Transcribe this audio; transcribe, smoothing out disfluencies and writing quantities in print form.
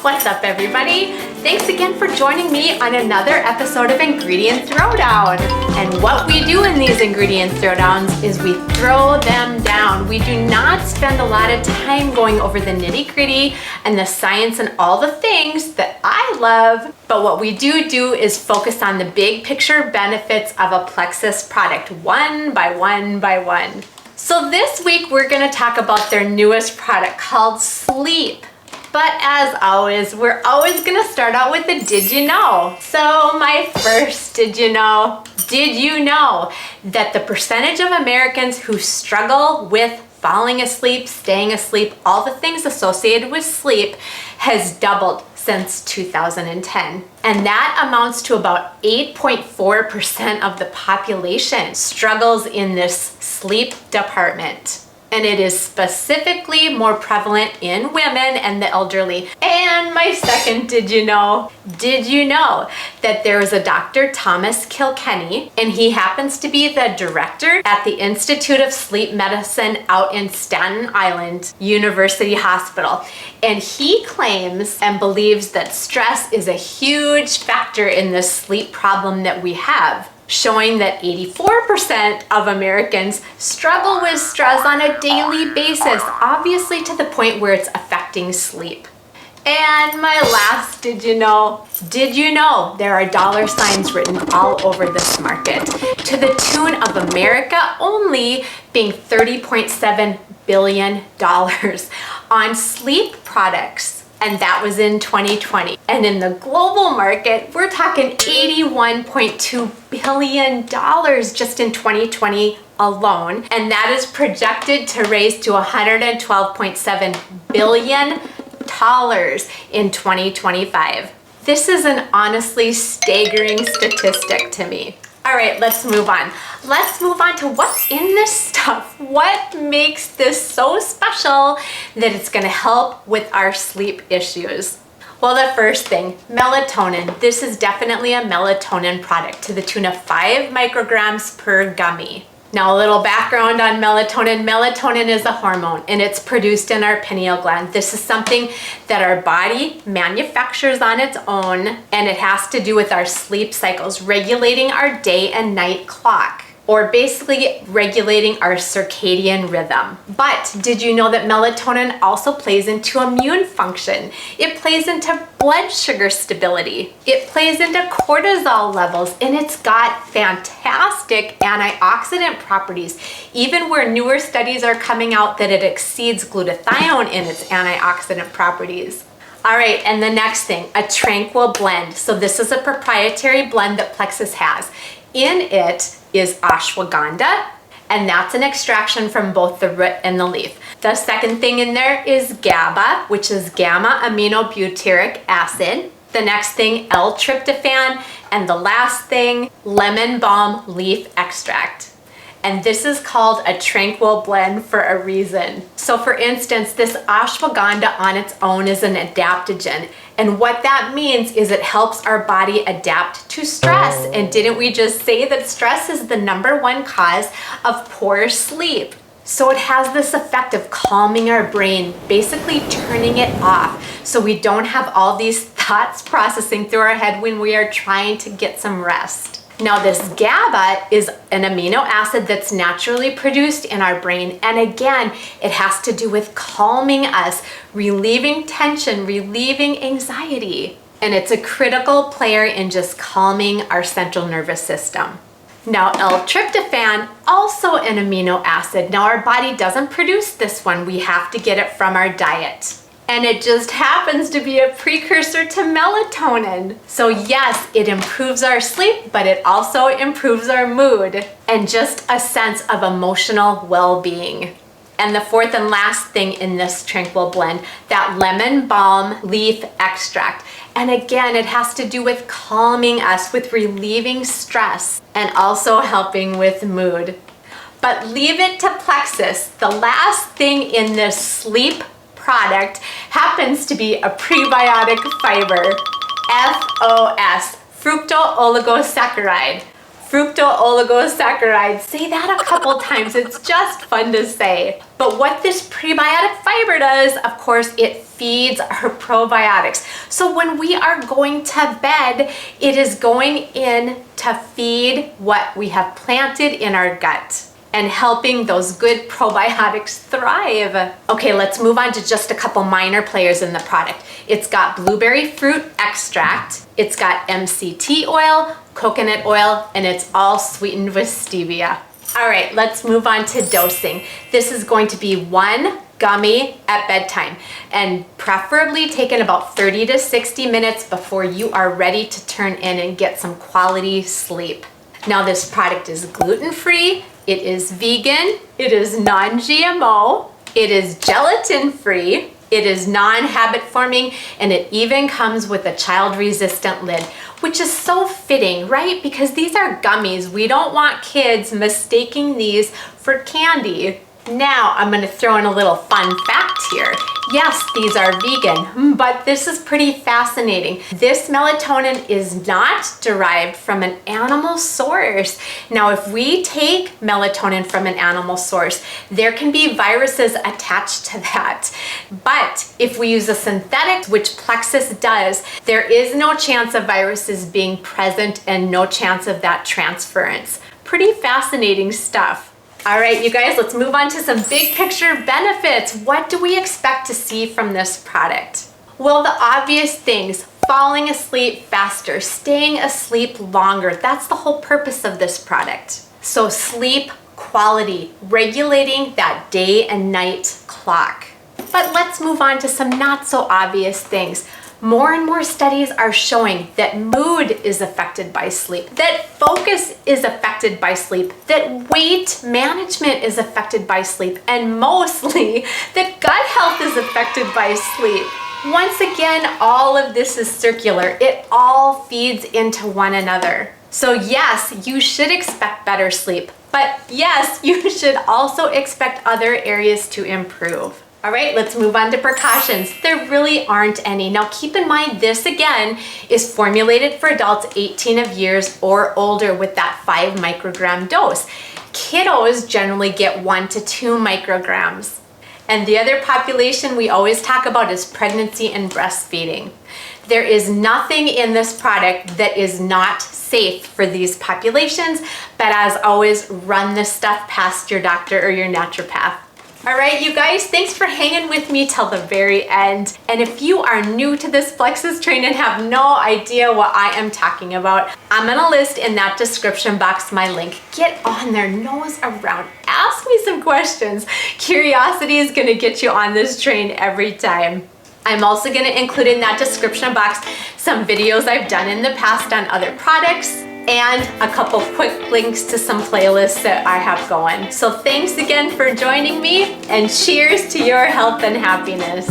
What's up, everybody? Thanks again for joining me on another episode of Ingredient Throwdown. And what we do in these Ingredient Throwdowns is we throw them down. We do not spend a lot of time going over the nitty-gritty and the science and all the things that I love, but what we do is focus on the big picture benefits of a Plexus product, one by one by one. So this week we're going to talk about their newest product called Sleep. But as always, we're always gonna start out with a did you know? So my first did you know that the percentage of Americans who struggle with falling asleep, staying asleep, all the things associated with sleep has doubled since 2010. And that amounts to about 8.4% of the population struggles in this sleep department. And it is specifically more prevalent in women and the elderly. And my second did you know that there is a Dr. Thomas Kilkenny, and he happens to be the director at the Institute of Sleep Medicine out in Staten Island University Hospital. And he claims and believes that stress is a huge factor in the sleep problem that we have, showing that 84% of Americans struggle with stress on a daily basis, obviously to the point where it's affecting sleep. And my last did you know there are dollar signs written all over this market to the tune of America only being $30.7 billion on sleep products. And that was in 2020. And in the global market, we're talking $81.2 billion just in 2020 alone. And that is projected to raise to $112.7 billion in 2025. This is an honestly staggering statistic to me. All right, let's move on. Let's move on to what's in this stuff. What makes this so special that it's gonna help with our sleep issues? Well, the first thing, melatonin. This is definitely a melatonin product to the tune of 5 micrograms per gummy. Now, a little background on melatonin. Melatonin is a hormone and it's produced in our pineal gland. This is something that our body manufactures on its own, and it has to do with our sleep cycles, regulating our day and night clock, or basically regulating our circadian rhythm. But did you know that melatonin also plays into immune function? It plays into blood sugar stability. It plays into cortisol levels, and it's got fantastic antioxidant properties, even where newer studies are coming out that it exceeds glutathione in its antioxidant properties. All right, and the next thing, a Tranquil Blend. So this is a proprietary blend that Plexus has. In it is ashwagandha, and that's an extraction from both the root and the leaf. The second thing in there is GABA, which is gamma aminobutyric acid. The next thing, L-tryptophan, and the last thing, lemon balm leaf extract. And this is called a Tranquil Blend for a reason. So for instance, this ashwagandha on its own is an adaptogen. And what that means is it helps our body adapt to stress. And didn't we just say that stress is the #1 cause of poor sleep? So it has this effect of calming our brain, basically turning it off, so we don't have all these thoughts processing through our head when we are trying to get some rest. Now, this GABA is an amino acid that's naturally produced in our brain. And again, it has to do with calming us, relieving tension, relieving anxiety. And it's a critical player in just calming our central nervous system. Now, L-tryptophan, also an amino acid. Now, our body doesn't produce this one. We have to get it from our diet. And it just happens to be a precursor to melatonin. So yes, it improves our sleep, but it also improves our mood and just a sense of emotional well-being. And the fourth and last thing in this Tranquil Blend, that lemon balm leaf extract. And again, it has to do with calming us, with relieving stress, and also helping with mood. But leave it to Plexus. The last thing in this sleep product happens to be a prebiotic fiber, FOS, fructooligosaccharides. fructooligosaccharides. Say that a couple times. It's just fun to say. But what this prebiotic fiber does, of course, it feeds our probiotics. So when we are going to bed, it is going in to feed what we have planted in our gut and helping those good probiotics thrive. Okay, let's move on to just a couple minor players in the product. It's got blueberry fruit extract, it's got MCT oil, coconut oil, and it's all sweetened with stevia. All right, let's move on to dosing. This is going to be 1 gummy at bedtime, and preferably taken about 30 to 60 minutes before you are ready to turn in and get some quality sleep. Now, this product is gluten-free, it is vegan, it is non-GMO, it is gelatin-free, it is non-habit forming, and it even comes with a child-resistant lid, which is so fitting, right? Because these are gummies. We don't want kids mistaking these for candy. Now, I'm gonna throw in a little fun fact here. Yes, these are vegan, but this is pretty fascinating. This melatonin is not derived from an animal source. Now, if we take melatonin from an animal source, there can be viruses attached to that. But if we use a synthetic, which Plexus does, there is no chance of viruses being present and no chance of that transference. Pretty fascinating stuff. All right, you guys, let's move on to some big picture benefits. What do we expect to see from this product? Well, the obvious things: falling asleep faster, staying asleep longer. That's the whole purpose of this product. So sleep quality, regulating that day and night clock. But let's move on to some not so obvious things. More and more studies are showing that mood is affected by sleep, that focus is affected by sleep, that weight management is affected by sleep, and mostly that gut health is affected by sleep. Once again, all of this is circular. It all feeds into one another. So yes, you should expect better sleep, but yes, you should also expect other areas to improve. All right, let's move on to precautions. There really aren't any. Now keep in mind, this again is formulated for adults 18 years or older with that 5 microgram dose. Kiddos generally get 1 to 2 micrograms. And the other population we always talk about is pregnancy and breastfeeding. There is nothing in this product that is not safe for these populations, but as always, run this stuff past your doctor or your naturopath. All right, you guys, thanks for hanging with me till the very end. And if you are new to this Plexus train and have no idea what I am talking about, I'm gonna list in that description box my link. Get on there, nose around, ask me some questions. Curiosity is gonna get you on this train every time. I'm also gonna include in that description box some videos I've done in the past on other products, and a couple quick links to some playlists that I have going. So thanks again for joining me, and cheers to your health and happiness.